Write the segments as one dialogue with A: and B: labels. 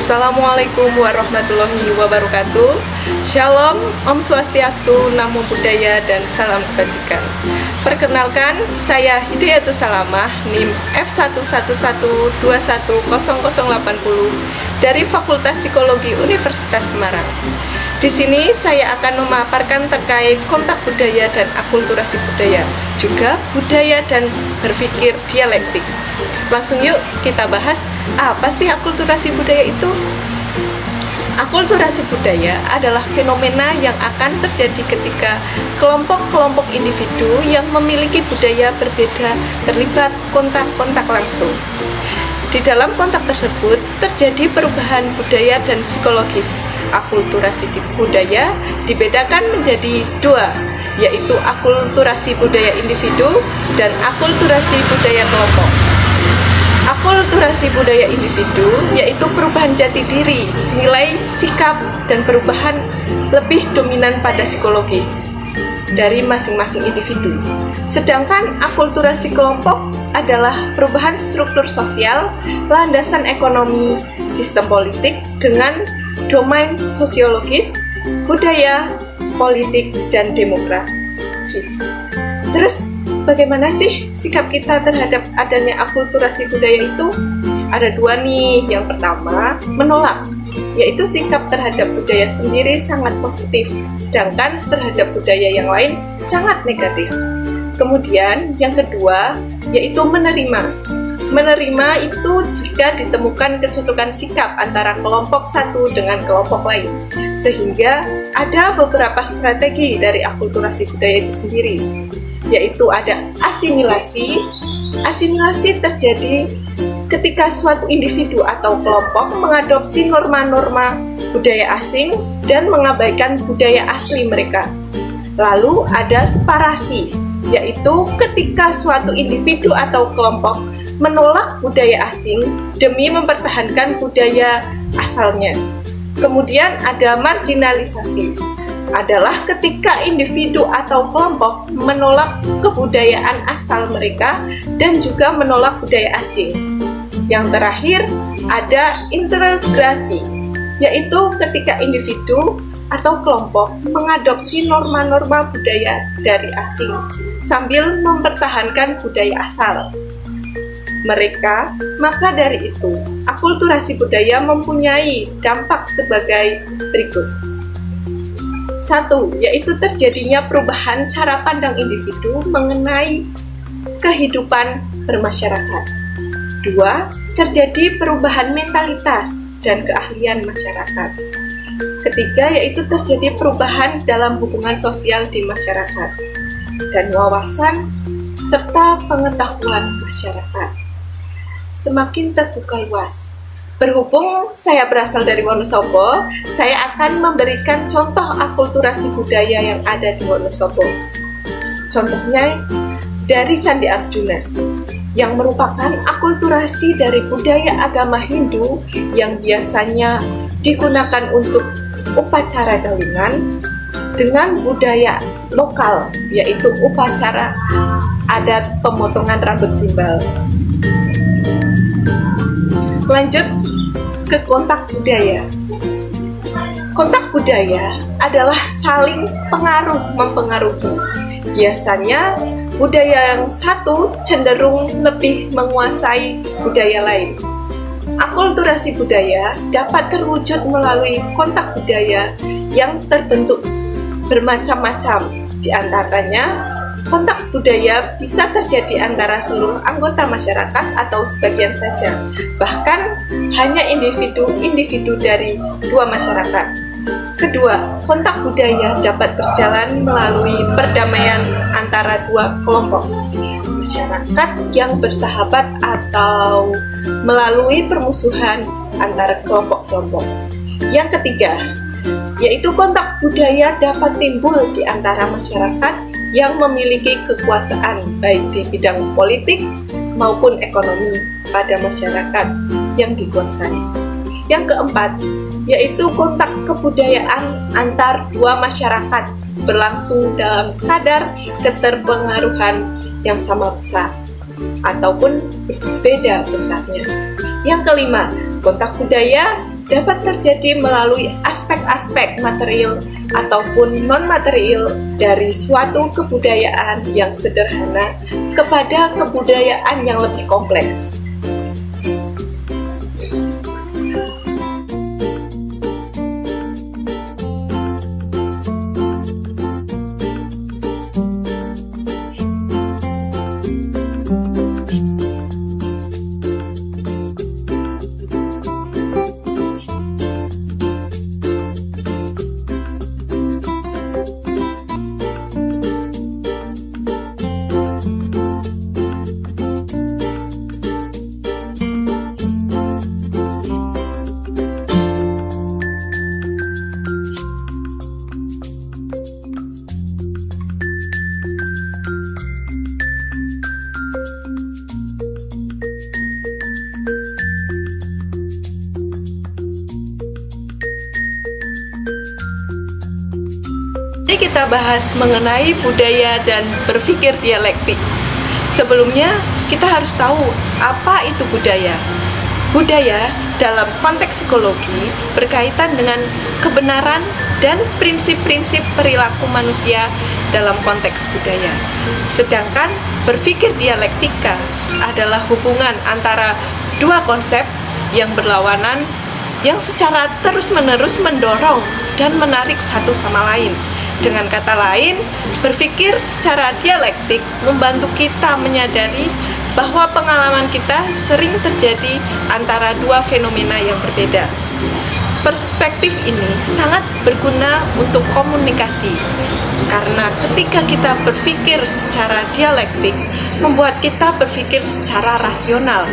A: Assalamualaikum warahmatullahi wabarakatuh. Shalom, Om Swastiastu, Namo Buddhaya, dan salam kebajikan. Perkenalkan, saya Hidayatus Salamah, NIM F111210080 dari Fakultas Psikologi Universitas Semarang. Di sini saya akan memaparkan terkait kontak budaya dan akulturasi budaya, juga budaya dan berpikir dialektik. Langsung yuk kita bahas, apa sih akulturasi budaya itu? Akulturasi budaya adalah fenomena yang akan terjadi ketika kelompok-kelompok individu yang memiliki budaya berbeda terlibat kontak-kontak langsung. Di dalam kontak tersebut terjadi perubahan budaya dan psikologis. Akulturasi budaya dibedakan menjadi dua, yaitu akulturasi budaya individu dan akulturasi budaya kelompok. Akulturasi budaya individu yaitu perubahan jati diri, nilai, sikap, dan perubahan lebih dominan pada psikologis dari masing-masing individu. Sedangkan akulturasi kelompok adalah perubahan struktur sosial, landasan ekonomi, sistem politik dengan domain sosiologis, budaya, politik, dan demografis. Terus, bagaimana sih sikap kita terhadap adanya akulturasi budaya itu? Ada dua nih. Yang pertama, menolak, yaitu sikap terhadap budaya sendiri sangat positif, sedangkan terhadap budaya yang lain sangat negatif. Kemudian yang kedua, yaitu menerima. Menerima itu jika ditemukan kecocokan sikap antara kelompok satu dengan kelompok lain, sehingga ada beberapa strategi dari akulturasi budaya itu sendiri, yaitu ada asimilasi. Asimilasi terjadi ketika suatu individu atau kelompok mengadopsi norma-norma budaya asing dan mengabaikan budaya asli mereka. Lalu ada separasi, yaitu ketika suatu individu atau kelompok menolak budaya asing demi mempertahankan budaya asalnya. Kemudian ada marginalisasi, adalah ketika individu atau kelompok menolak kebudayaan asal mereka dan juga menolak budaya asing. Yang terakhir ada integrasi, yaitu ketika individu atau kelompok mengadopsi norma-norma budaya dari asing sambil mempertahankan budaya asal mereka. Maka dari itu, akulturasi budaya mempunyai dampak sebagai berikut. 1. Yaitu terjadinya perubahan cara pandang individu mengenai kehidupan bermasyarakat. 2. Terjadi perubahan mentalitas dan keahlian masyarakat. Ketiga, yaitu terjadi perubahan dalam hubungan sosial di masyarakat dan wawasan serta pengetahuan masyarakat semakin terbuka luas. Berhubung saya berasal dari Wonosobo, saya akan memberikan contoh akulturasi budaya yang ada di Wonosobo. Contohnya dari Candi Arjuna, yang merupakan akulturasi dari budaya agama Hindu yang biasanya digunakan untuk upacara galungan dengan budaya lokal, yaitu upacara adat pemotongan rambut gimbal. Lanjut ke kontak budaya. Kontak budaya adalah saling mempengaruhi. Biasanya budaya yang satu cenderung lebih menguasai budaya lain. Akulturasi budaya dapat terwujud melalui kontak budaya yang terbentuk bermacam-macam. Di antaranya, kontak budaya bisa terjadi antara seluruh anggota masyarakat atau sebagian saja, bahkan hanya individu-individu dari dua masyarakat. Kedua, kontak budaya dapat berjalan melalui perdamaian antara dua kelompok masyarakat yang bersahabat atau melalui permusuhan antara kelompok-kelompok. Yang ketiga, yaitu kontak budaya dapat timbul di antara masyarakat yang memiliki kekuasaan baik di bidang politik maupun ekonomi pada masyarakat yang dikuasai. Yang keempat, yaitu kontak kebudayaan antar dua masyarakat berlangsung dalam kadar keterpengaruhan yang sama besar ataupun berbeda besarnya. Yang kelima, kontak budaya dapat terjadi melalui aspek-aspek material ataupun non-material dari suatu kebudayaan yang sederhana kepada kebudayaan yang lebih kompleks. Jadi kita bahas mengenai budaya dan berpikir dialektik. Sebelumnya, kita harus tahu apa itu budaya. Budaya dalam konteks psikologi berkaitan dengan kebenaran dan prinsip-prinsip perilaku manusia dalam konteks budaya. Sedangkan berpikir dialektika adalah hubungan antara dua konsep yang berlawanan yang secara terus-menerus mendorong dan menarik satu sama lain. Dengan kata lain, berpikir secara dialektik membantu kita menyadari bahwa pengalaman kita sering terjadi antara dua fenomena yang berbeda. Perspektif ini sangat berguna untuk komunikasi, karena ketika kita berpikir secara dialektik, membuat kita berpikir secara rasional.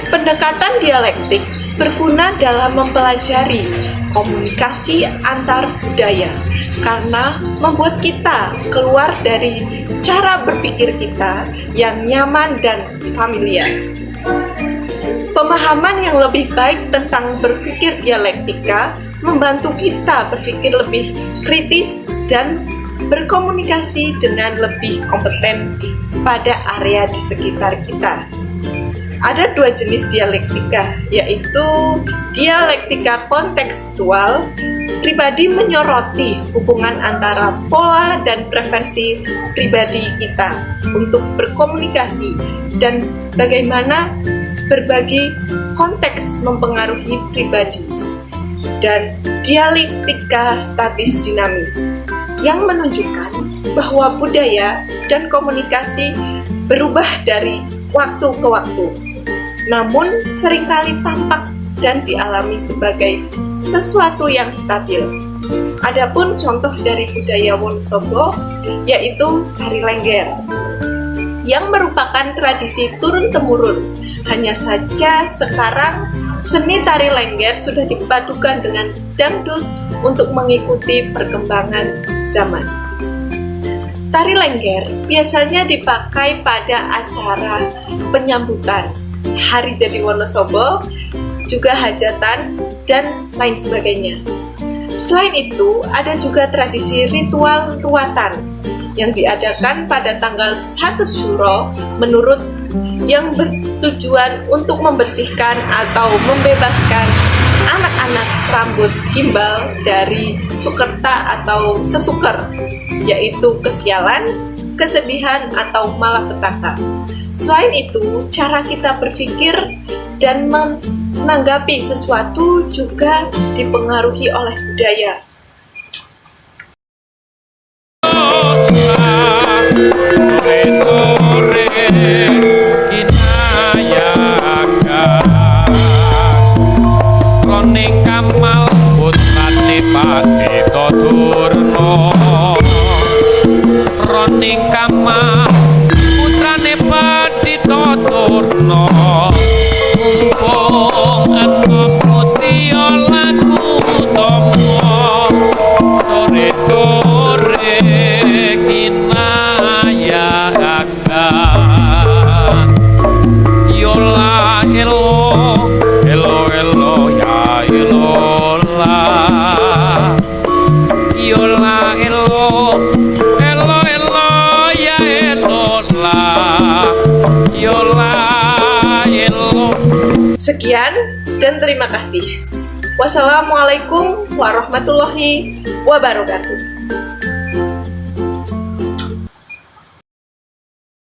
A: Pendekatan dialektik berguna dalam mempelajari komunikasi antar budaya, karena membuat kita keluar dari cara berpikir kita yang nyaman dan familiar. Pemahaman yang lebih baik tentang berpikir dialektika membantu kita berpikir lebih kritis dan berkomunikasi dengan lebih kompeten pada area di sekitar kita. Ada dua jenis dialektika, yaitu dialektika kontekstual. Pribadi menyoroti hubungan antara pola dan preferensi pribadi kita untuk berkomunikasi dan bagaimana berbagi konteks mempengaruhi pribadi. Dan dialektika statis dinamis yang menunjukkan bahwa budaya dan komunikasi berubah dari waktu ke waktu, namun seringkali tampak dan dialami sebagai sesuatu yang stabil. Adapun contoh dari budaya Wonosobo yaitu tari Lengger, yang merupakan tradisi turun-temurun. Hanya saja sekarang seni tari Lengger sudah dipadukan dengan dangdut untuk mengikuti perkembangan zaman. Tari Lengger biasanya dipakai pada acara penyambutan, hari jadi Wonosobo, juga hajatan, dan lain sebagainya. Selain itu, ada juga tradisi ritual ruatan yang diadakan pada tanggal 1 Syuro menurut yang bertujuan untuk membersihkan atau membebaskan anak-anak rambut gimbal dari sukerta atau sesuker, yaitu kesialan, kesedihan, atau malapetaka. Selain itu, cara kita berpikir dan menanggapi sesuatu juga dipengaruhi oleh budaya.
B: Sore-sore kinayakan Rone Kamal putrane Patito Durna Rone Kamal putrane Patito Durna mumpung enom mutya lagu tomo sore-sore kinayakan yola elo elo elo ya elo la yola elo elo elo ya elo la yola elo.
A: Sekian dan terima kasih. Wassalamualaikum warahmatullahi wabarakatuh.